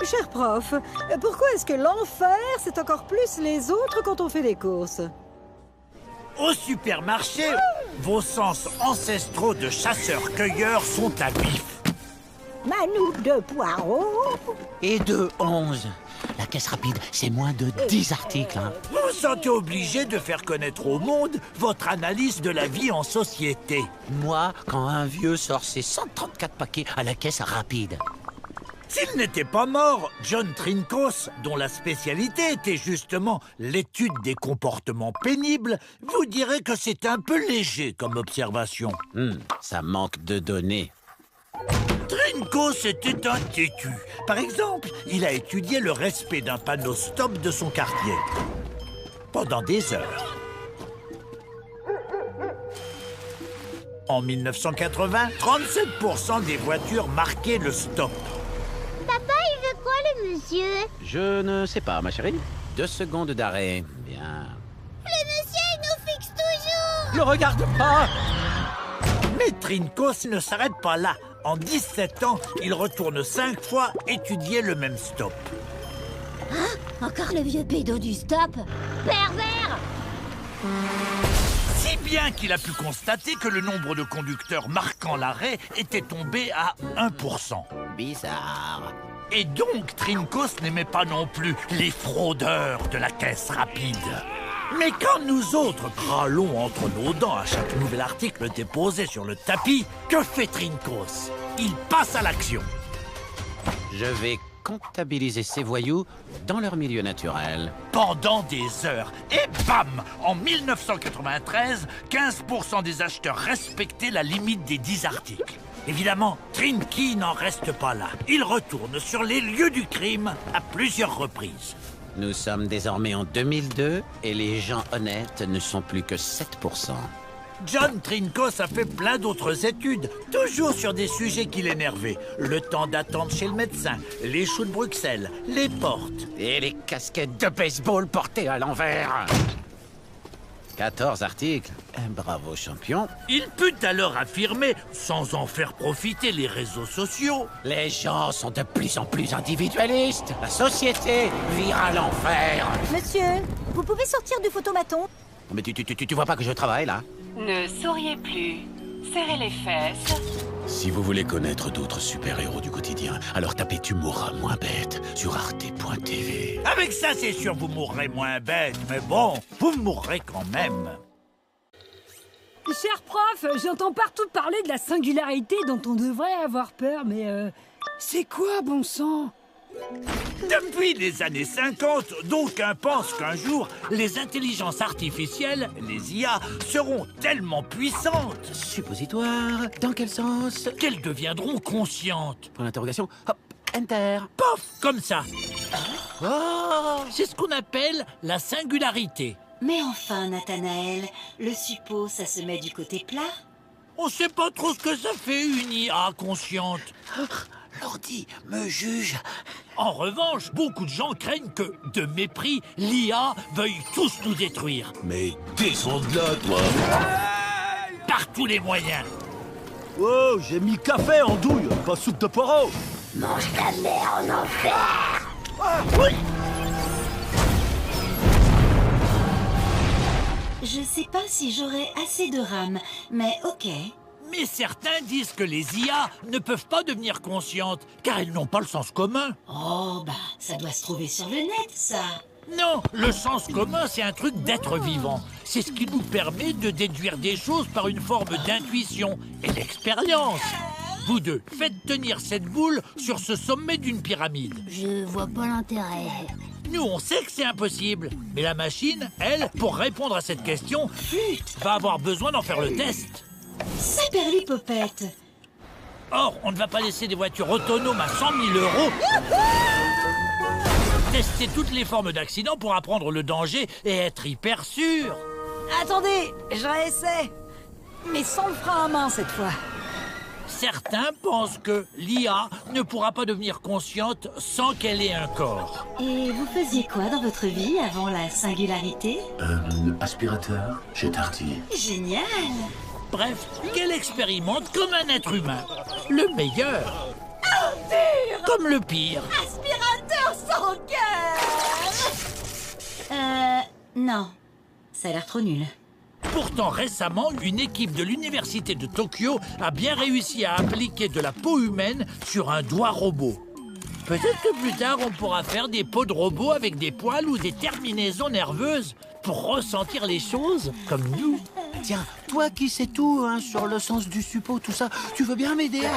Cher prof, pourquoi est-ce que l'enfer, c'est encore plus les autres quand on fait les courses? Au supermarché, vos sens ancestraux de chasseurs-cueilleurs sont à vif. Manouche de poireaux. Et de 11. La caisse rapide, c'est moins de 10 articles. Hein. Vous vous sentez obligé de faire connaître au monde votre analyse de la vie en société. Moi, quand un vieux sort ses 134 paquets à la caisse rapide. S'il n'était pas mort, John Trinkos, dont la spécialité était justement l'étude des comportements pénibles, vous dirait que c'est un peu léger comme observation. Ça manque de données. Trinkos était un têtu. Par exemple, il a étudié le respect d'un panneau stop de son quartier. Pendant des heures. En 1980, 37% des voitures marquaient le stop. Papa, il veut quoi, le monsieur? Je ne sais pas, ma chérie. 2 secondes d'arrêt. Bien. Le monsieur, il nous fixe toujours! Ne regarde pas! Mais Trinkos ne s'arrête pas là. En 17 ans, il retourne 5 fois étudier le même stop. Encore le vieux pédo du stop? Pervers! Si bien qu'il a pu constater que le nombre de conducteurs marquant l'arrêt était tombé à 1%. Bizarre. Et donc, Trinkos n'aimait pas non plus les fraudeurs de la caisse rapide. Mais quand nous autres râlons entre nos dents à chaque nouvel article déposé sur le tapis, que fait Trinkos? Il passe à l'action. Je vais comptabiliser ces voyous dans leur milieu naturel. Pendant des heures. Et bam! En 1993, 15% des acheteurs respectaient la limite des 10 articles. Évidemment, Trinky n'en reste pas là. Il retourne sur les lieux du crime à plusieurs reprises. Nous sommes désormais en 2002 et les gens honnêtes ne sont plus que 7%. John Trinkos a fait plein d'autres études, toujours sur des sujets qui l'énervaient. Le temps d'attente chez le médecin, les choux de Bruxelles, les portes. Et les casquettes de baseball portées à l'envers. 14 articles. Bravo, champion. Il put alors affirmer, sans en faire profiter les réseaux sociaux, Les gens sont de plus en plus individualistes. La société vire à l'enfer. Monsieur, vous pouvez sortir du photomaton? Mais tu vois pas que je travaille, là? Ne souriez plus. Serrez les fesses. Si vous voulez connaître d'autres super-héros du quotidien, alors tapez Tu mourras moins bête sur arte.tv. avec ça c'est sûr vous mourrez moins bête, mais bon, vous mourrez quand même. Cher prof, j'entends partout parler de la singularité dont on devrait avoir peur, mais c'est quoi, bon sang? Depuis les années 50, d'aucuns pensent qu'un jour, les intelligences artificielles, les IA, seront tellement puissantes Suppositoire. Dans quel sens? qu'elles deviendront conscientes. Point d'interrogation. Hop, enter. Pof, comme ça. C'est ce qu'on appelle la singularité. Mais enfin, Nathanaël, le suppos, ça se met du côté plat? On sait pas trop ce que ça fait une IA consciente. L'ordi me juge. En revanche, beaucoup de gens craignent que, de mépris, l'IA veuille tous nous détruire. Mais descends de là, toi! Par tous les moyens. Oh, j'ai mis café en douille, pas soupe de poireaux. Mange ta mère en enfer! Je sais pas si j'aurai assez de RAM, mais ok. Mais certains disent que les IA ne peuvent pas devenir conscientes, car elles n'ont pas le sens commun. Oh, bah, ça doit se trouver sur le net, ça. Non, le sens commun, c'est un truc d'être vivant. C'est ce qui nous permet de déduire des choses par une forme d'intuition et d'expérience. Vous deux, faites tenir cette boule sur ce sommet d'une pyramide. Je vois pas l'intérêt. Nous, on sait que c'est impossible. Mais la machine, elle, pour répondre à cette question, va avoir besoin d'en faire le test. Saperlipopette. Or, on ne va pas laisser des voitures autonomes à 100 000 euros tester toutes les formes d'accidents pour apprendre le danger et être hyper sûr. Attendez, je réessaie. Mais sans le frein à main cette fois. Certains pensent que l'IA ne pourra pas devenir consciente sans qu'elle ait un corps. Et vous faisiez quoi dans votre vie avant la singularité? Aspirateur chez Darty. Génial. Bref, qu'elle expérimente comme un être humain. Le meilleur. Comme le pire. Aspirateur. Non. Ça a l'air trop nul. Pourtant, récemment, une équipe de l'université de Tokyo a bien réussi à appliquer de la peau humaine sur un doigt robot. Peut-être que plus tard, on pourra faire des peaux de robots avec des poils ou des terminaisons nerveuses pour ressentir les choses comme nous. Tiens, toi qui sais tout hein, sur le sens du suppôt, tout ça, tu veux bien m'aider à...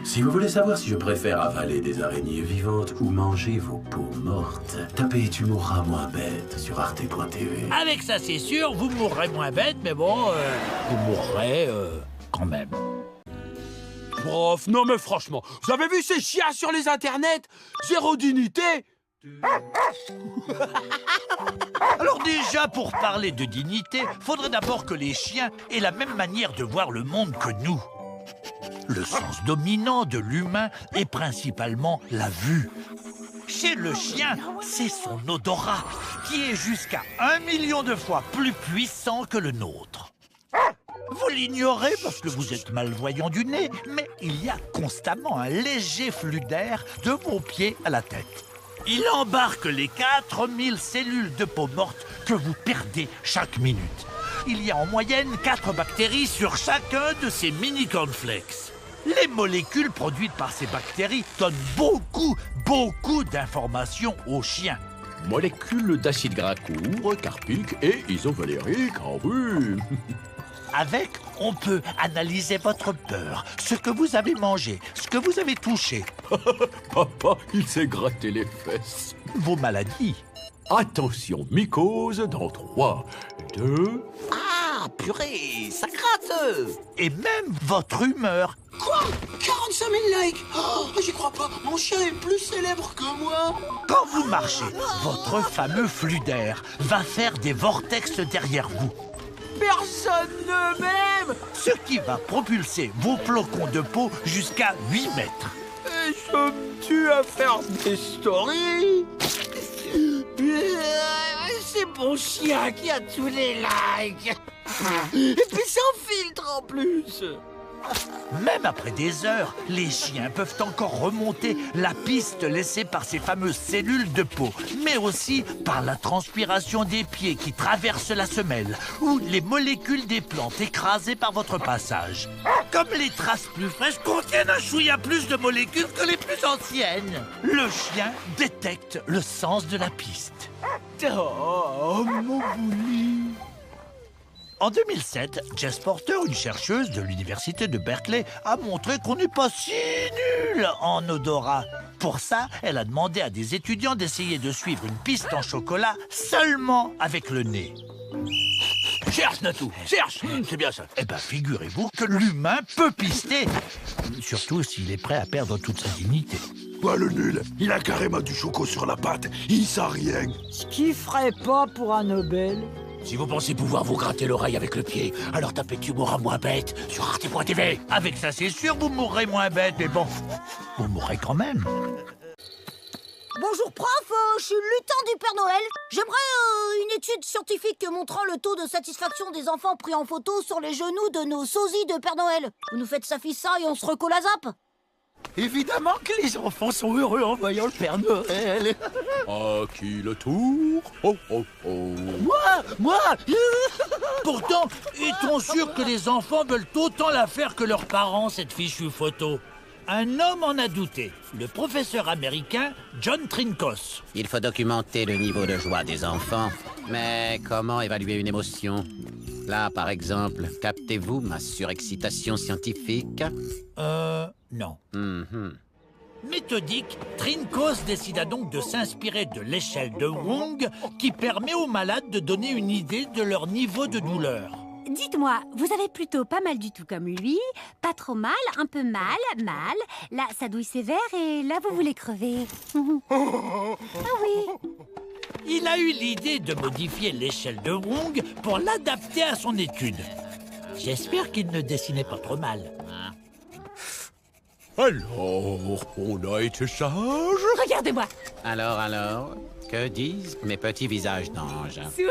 Si vous voulez savoir si je préfère avaler des araignées vivantes ou manger vos peaux mortes, tapez Tu mourras moins bête sur arte.tv. Avec ça, c'est sûr, vous mourrez moins bête, mais bon, vous mourrez quand même. Prof, non mais franchement, vous avez vu ces chiens sur les internets? Zéro dignité. Alors déjà, pour parler de dignité, faudrait d'abord que les chiens aient la même manière de voir le monde que nous. Le sens dominant de l'humain est principalement la vue. Chez le chien, c'est son odorat, qui est jusqu'à 1 million de fois plus puissant que le nôtre. Vous l'ignorez parce que vous êtes malvoyant du nez, mais il y a constamment un léger flux d'air de vos pieds à la tête. Il embarque les 4000 cellules de peau morte que vous perdez chaque minute. Il y a en moyenne 4 bactéries sur chacun de ces mini-cornflakes. Les molécules produites par ces bactéries donnent beaucoup d'informations aux chiens. Molécules d'acide gras court, carpique et isovalérique, ah oui. Avec, on peut analyser votre peur, ce que vous avez mangé, ce que vous avez touché, Papa, il s'est gratté les fesses. vos maladies. Attention, mycose dans 3, 2... Ah, purée, ça gratte. Et même votre humeur. Quoi 45 000 likes. Oh, j'y crois pas, mon chien est plus célèbre que moi. Quand vous marchez, votre fameux flux d'air va faire des vortex derrière vous. Personne ne m'aime. Ce qui va propulser vos flocons de peau jusqu'à 8 mètres. Et je me tue à faire des stories. C'est mon chien qui a tous les likes. Et puis sans filtre en plus. Même après des heures, les chiens peuvent encore remonter la piste laissée par ces fameuses cellules de peau, mais aussi par la transpiration des pieds qui traversent la semelle ou les molécules des plantes écrasées par votre passage. Comme les traces plus fraîches contiennent un chouïa plus de molécules que les plus anciennes, le chien détecte le sens de la piste. Oh, mon bouli. En 2007, Jess Porter, une chercheuse de l'université de Berkeley, a montré qu'on n'est pas si nul en odorat. Pour ça, elle a demandé à des étudiants d'essayer de suivre une piste en chocolat seulement avec le nez. Cherche, Natou, cherche. C'est bien ça. Eh ben, figurez-vous que l'humain peut pister, surtout s'il est prêt à perdre toute sa dignité. Ouais, le nul, il a carrément du choco sur la patte, il sent rien. Ce qui ferait pas pour un Nobel. Si vous pensez pouvoir vous gratter l'oreille avec le pied, alors tapez Tu mourras moins bête sur arte.tv. Avec ça, c'est sûr, vous mourrez moins bête, mais bon, vous mourrez quand même. Bonjour prof, je suis le lutin du Père Noël. J'aimerais une étude scientifique montrant le taux de satisfaction des enfants pris en photo sur les genoux de nos sosies de Père Noël. Vous nous faites ça et on se recolle à zap. Évidemment que les enfants sont heureux en voyant le Père Noël. À qui le tour? Oh, oh, oh. Moi Pourtant, est-on sûr que les enfants veulent autant la faire que leurs parents, cette fichue photo? Un homme en a douté, le professeur américain John Trinkos. Il faut documenter le niveau de joie des enfants. Mais comment évaluer une émotion? Là, par exemple, captez-vous ma surexcitation scientifique? Non. Méthodique, Trinkos décida donc de s'inspirer de l'échelle de Wong qui permet aux malades de donner une idée de leur niveau de douleur. Dites-moi, vous avez plutôt pas mal du tout comme lui, pas trop mal, un peu mal, là ça douille sévère et là vous voulez crever. Ah oui. Il a eu l'idée de modifier l'échelle de Wong pour l'adapter à son étude. J'espère qu'il ne dessinait pas trop mal. Alors, on a été sage? Regardez-moi. Alors, que disent mes petits visages d'ange? Souris.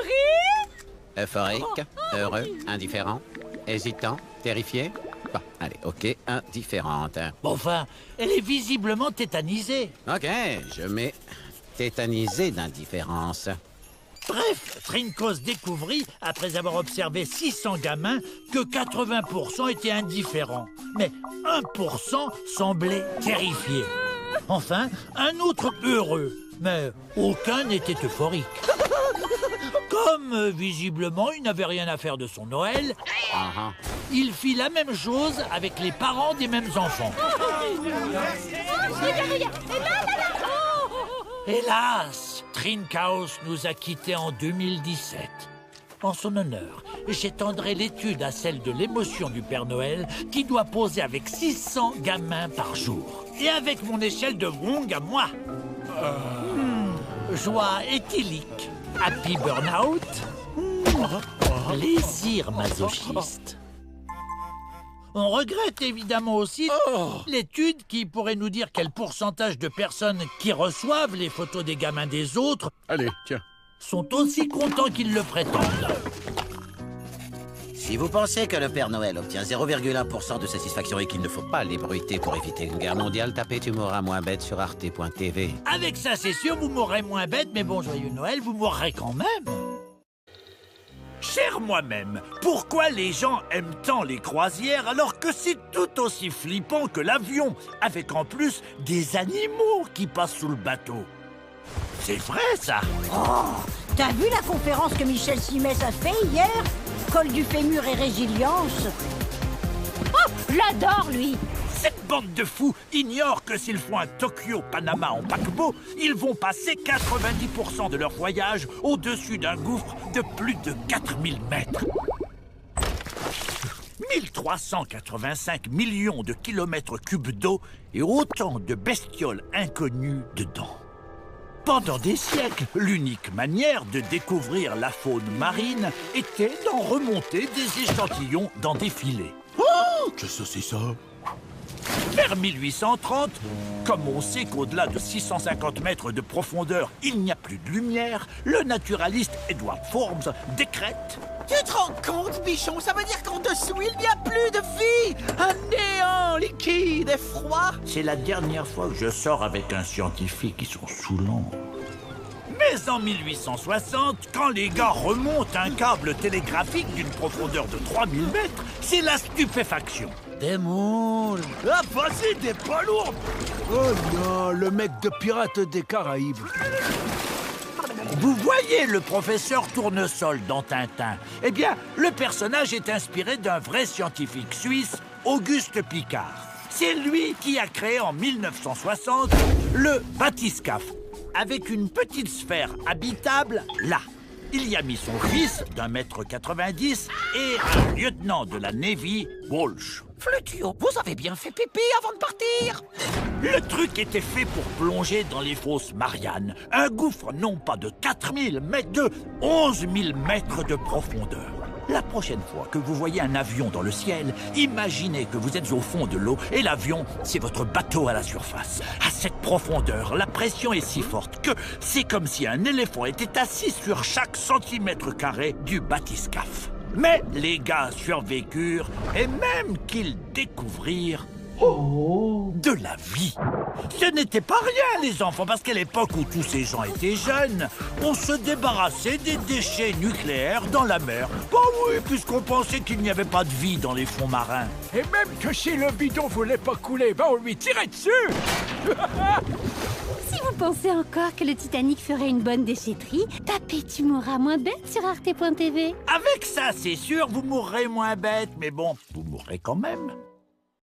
Euphorique, heureux, indifférent, hésitant, terrifié? Bon, allez, ok, indifférente. Bon, enfin, elle est visiblement tétanisée. Ok, je mets tétanisé d'indifférence. Bref, Trinkos découvrit, après avoir observé 600 gamins, que 80% étaient indifférents. Mais 1% semblait terrifié. Enfin, un autre heureux, mais aucun n'était euphorique. Comme, visiblement, il n'avait rien à faire de son Noël, il fit la même chose avec les parents des mêmes enfants. Hélas, Trinkhaus nous a quittés en 2017. En son honneur, j'étendrai l'étude à celle de l'émotion du Père Noël qui doit poser avec 600 gamins par jour. Et avec mon échelle de Wong à moi. Joie éthylique, happy burn-out, plaisir masochiste. On regrette évidemment aussi l'étude qui pourrait nous dire quel pourcentage de personnes qui reçoivent les photos des gamins des autres sont aussi contents qu'ils le prétendent. Si vous pensez que le Père Noël obtient 0,1% de satisfaction et qu'il ne faut pas l'ébruiter pour éviter une guerre mondiale, tapez Tu mourras moins bête sur arte.tv. Avec ça, c'est sûr, vous mourrez moins bête, mais bon, joyeux Noël, vous mourrez quand même. Cher moi-même, pourquoi les gens aiment tant les croisières alors que c'est tout aussi flippant que l'avion, avec en plus des animaux qui passent sous le bateau? C'est vrai, ça? Oh, t'as vu la conférence que Michel Simès a fait hier? Col du fémur et résilience. Oh, j'adore, lui. Cette bande de fous ignore que s'ils font un Tokyo-Panama en paquebot, ils vont passer 90% de leur voyage au-dessus d'un gouffre de plus de 4000 mètres. 1385 millions de kilomètres cubes d'eau et autant de bestioles inconnues dedans. Pendant des siècles, l'unique manière de découvrir la faune marine était d'en remonter des échantillons dans des filets. Oh, qu'est-ce que c'est ça? Vers 1830, comme on sait qu'au-delà de 650 mètres de profondeur, il n'y a plus de lumière, le naturaliste Edward Forbes décrète... Tu te rends compte, bichon? Ça veut dire qu'en dessous, il n'y a plus de vie! Un néant liquide et froid! C'est la dernière fois que je sors avec un scientifique, ils sont saoulants. Mais en 1860, quand les gars remontent un câble télégraphique d'une profondeur de 3000 mètres, c'est la stupéfaction. Des moules! Ah, vas-y, des palourdes! Oh non, le mec de Pirates des Caraïbes. Vous voyez le professeur Tournesol dans Tintin? Eh bien, le personnage est inspiré d'un vrai scientifique suisse, Auguste Piccard. C'est lui qui a créé en 1960 le bathyscaphe, avec une petite sphère habitable là. Il y a mis son fils d'1,90 m et un lieutenant de la Navy, Walsh. Flutio, vous avez bien fait pipi avant de partir! Le truc était fait pour plonger dans les fosses Mariannes, un gouffre non pas de 4000 mais de 11 000 mètres de profondeur. La prochaine fois que vous voyez un avion dans le ciel, imaginez que vous êtes au fond de l'eau et l'avion, c'est votre bateau à la surface. À cette profondeur, la pression est si forte que c'est comme si un éléphant était assis sur chaque centimètre carré du bathyscaphe. Mais les gars survécurent et même qu'ils découvrirent de la vie. Ce n'était pas rien, les enfants, parce qu'à l'époque où tous ces gens étaient jeunes, on se débarrassait des déchets nucléaires dans la mer. Bah oui, puisqu'on pensait qu'il n'y avait pas de vie dans les fonds marins. Et même que si le bidon voulait pas couler, bah on lui tirait dessus. Si vous pensez encore que le Titanic ferait une bonne déchetterie, tapez Tu mourras moins bête sur arte.tv. Avec ça, c'est sûr, vous mourrez moins bête, mais bon, vous mourrez quand même.